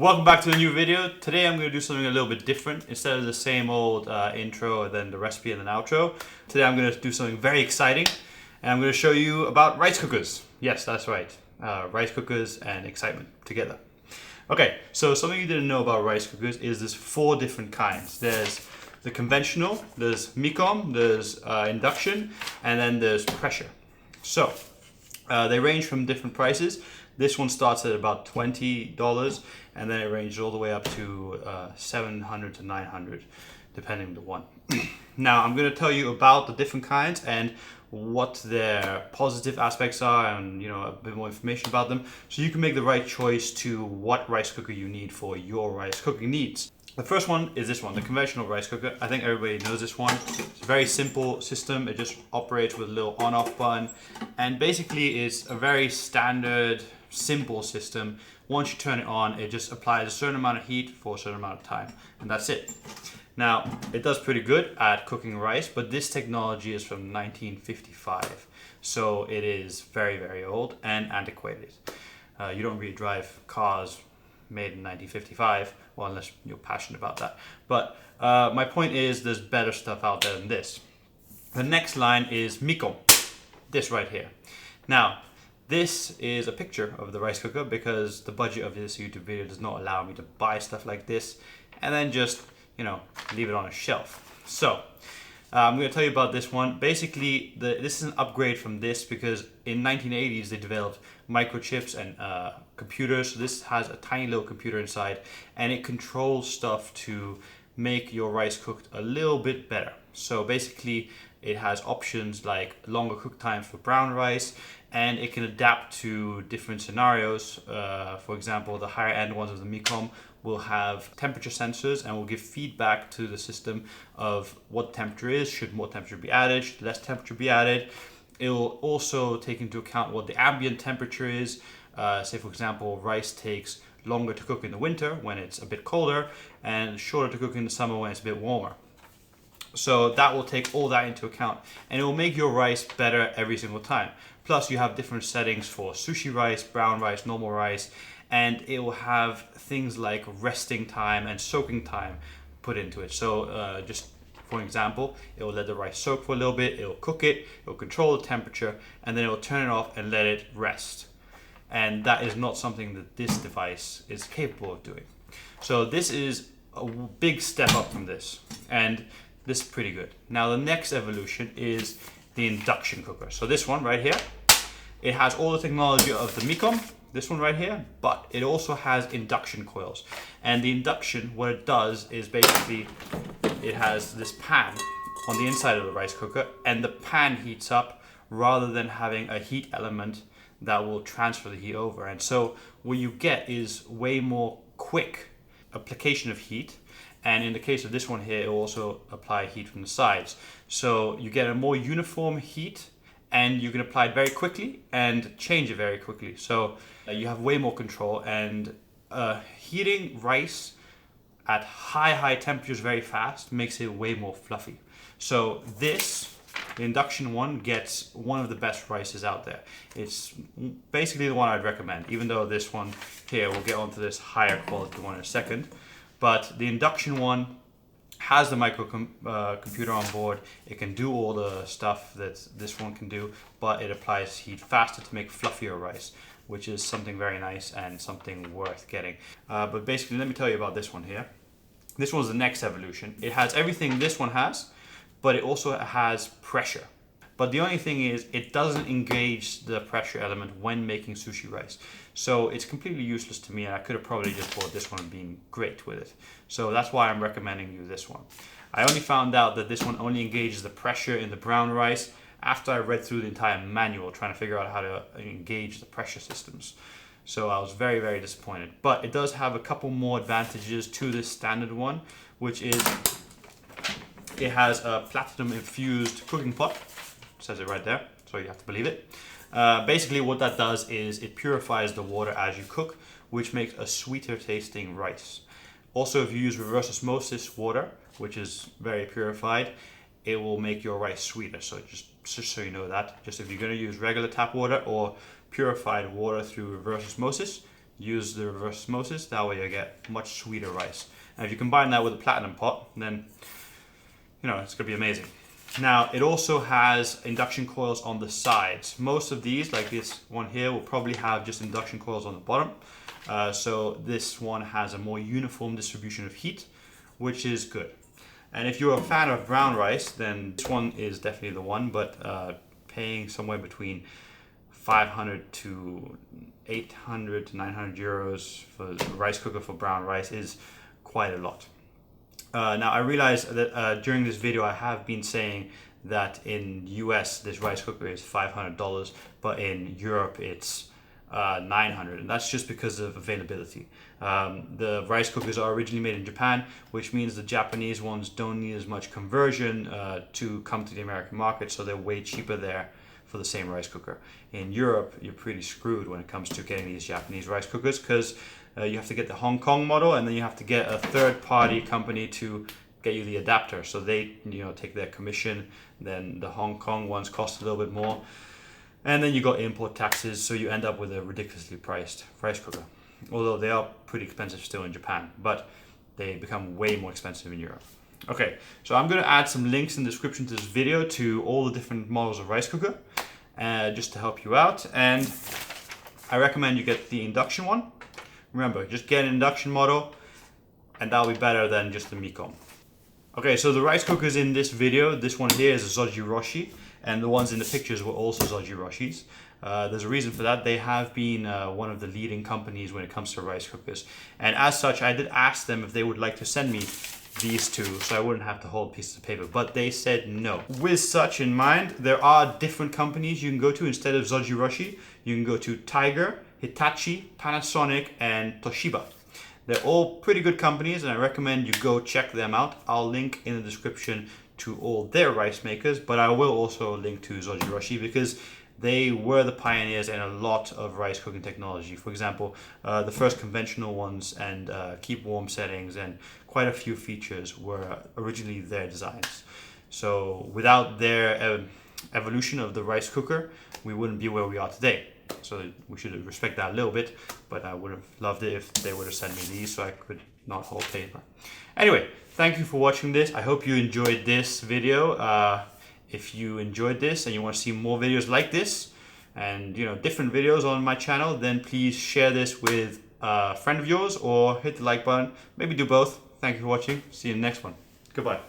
Welcome back to a new video. Today I'm going to do something a little bit different. Instead of the same old intro and then the recipe and then outro, today I'm going to do something very exciting, and I'm going to show you about rice cookers. Yes, that's right. Rice cookers and excitement together. Okay, so something you didn't know about rice cookers is there's 4 different kinds. There's the conventional, there's Micom, there's induction, and then there's pressure. So they range from different prices. This one starts at about $20, and then it ranges all the way up to $700 to $900, depending on the one. Now, I'm going to tell you about the different kinds and what their positive aspects are, and a bit more information about them, so you can make the right choice to what rice cooker you need for your rice cooking needs. The first one is this one, the conventional rice cooker. I think everybody knows this one. It's a very simple system. It just operates with a little on-off button, and basically it's a very standard, simple system. Once you turn it on, it just applies a certain amount of heat for a certain amount of time, and that's it. Now, it does pretty good at cooking rice, but this technology is from 1955, so it is very, very old and antiquated. You don't really drive cars made in 1955, well, unless you're passionate about that. But my point is, there's better stuff out there than this. The next line is Micom, this right here. Now, this is a picture of the rice cooker because the budget of this YouTube video does not allow me to buy stuff like this and then just, leave it on a shelf. So, I'm going to tell you about this one. Basically, this is an upgrade from this because in 1980s they developed microchips and computers. So this has a tiny little computer inside, and it controls stuff to make your rice cooked a little bit better. So basically, it has options like longer cook times for brown rice, and it can adapt to different scenarios. For example, the higher end ones of the Micom will have temperature sensors and will give feedback to the system of what temperature is, should more temperature be added, should less temperature be added. It will also take into account what the ambient temperature is. Say, for example, rice takes longer to cook in the winter when it's a bit colder, and shorter to cook in the summer when it's a bit warmer. So that will take all that into account, and it will make your rice better every single time. Plus, you have different settings for sushi rice, brown rice, normal rice, and it will have things like resting time and soaking time put into it. So just for example, it will let the rice soak for a little bit, it will cook it, it will control the temperature, and then it will turn it off and let it rest. And that is not something that this device is capable of doing. So this is a big step up from this, and this is pretty good. Now the next evolution is the induction cooker. So this one right here, it has all the technology of the Micom, this one right here, but it also has induction coils. And the induction, what it does is basically, it has this pan on the inside of the rice cooker, and the pan heats up rather than having a heat element that will transfer the heat over. And so what you get is way more quick application of heat. And in the case of this one here, it will also apply heat from the sides. So you get a more uniform heat, and you can apply it very quickly and change it very quickly. So you have way more control, and heating rice at high temperatures very fast makes it way more fluffy. So this, the induction one, gets one of the best rices out there. It's basically the one I'd recommend, even though this one here, we'll get onto this higher quality one in a second. But the induction one has the computer on board. It can do all the stuff that this one can do, but it applies heat faster to make fluffier rice, which is something very nice and something worth getting. But basically, let me tell you about this one here. This one's the next evolution. It has everything this one has, but it also has pressure. But the only thing is, it doesn't engage the pressure element when making sushi rice. So it's completely useless to me, and I could have probably just bought this one and been great with it. So that's why I'm recommending you this one. I only found out that this one only engages the pressure in the brown rice after I read through the entire manual trying to figure out how to engage the pressure systems. So I was very, very disappointed. But it does have a couple more advantages to this standard one, which is it has a platinum infused cooking pot. It says it right there, so you have to believe it. Basically what that does is it purifies the water as you cook, which makes a sweeter tasting rice. Also, if you use reverse osmosis water, which is very purified, it will make your rice sweeter. So just so you know that, just if you're going to use regular tap water or purified water through reverse osmosis, use the reverse osmosis. That way you get much sweeter rice. And if you combine that with a platinum pot, then it's gonna be amazing. Now it also has induction coils on the sides. Most of these, like this one here, will probably have just induction coils on the bottom. So this one has a more uniform distribution of heat, which is good. And if you're a fan of brown rice, then this one is definitely the one, but paying somewhere between 500 to 800 to 900 euros for a rice cooker for brown rice is quite a lot. Now I realize that during this video I have been saying that in US this rice cooker is $500, but in Europe it's 900, and that's just because of availability. The rice cookers are originally made in Japan, which means the Japanese ones don't need as much conversion to come to the American market, so they're way cheaper there for the same rice cooker. In Europe, you're pretty screwed when it comes to getting these Japanese rice cookers, because you have to get the Hong Kong model, and then you have to get a third-party company to get you the adapter. So they, take their commission. Then the Hong Kong ones cost a little bit more, and then you got import taxes. So you end up with a ridiculously priced rice cooker. Although they are pretty expensive still in Japan, but they become way more expensive in Europe. Okay, so I'm going to add some links in the description to this video to all the different models of rice cooker, just to help you out. And I recommend you get the induction one. Remember, just get an induction model, and that'll be better than just the Micom. Okay, so the rice cookers in this video, this one here is a Zojiroshi, and the ones in the pictures were also Zojiroshis. There's a reason for that. They have been one of the leading companies when it comes to rice cookers. And as such, I did ask them if they would like to send me these two, so I wouldn't have to hold pieces of paper, but they said no. With such in mind, there are different companies you can go to instead of Zojiroshi. You can go to Tiger, Hitachi, Panasonic, and Toshiba. They're all pretty good companies, and I recommend you go check them out. I'll link in the description to all their rice makers, but I will also link to Zojiroshi because they were the pioneers in a lot of rice cooking technology. For example, the first conventional ones and keep warm settings and quite a few features were originally their designs. So without their evolution of the rice cooker, we wouldn't be where we are today. So we should respect that a little bit, but I would have loved it if they would have sent me these so I could not hold paper. Anyway, thank you for watching this. I hope you enjoyed this video. If you enjoyed this and you want to see more videos like this and different videos on my channel, then please share this with a friend of yours or hit the like button. Maybe do both. Thank you for watching. See you in the next one. Goodbye.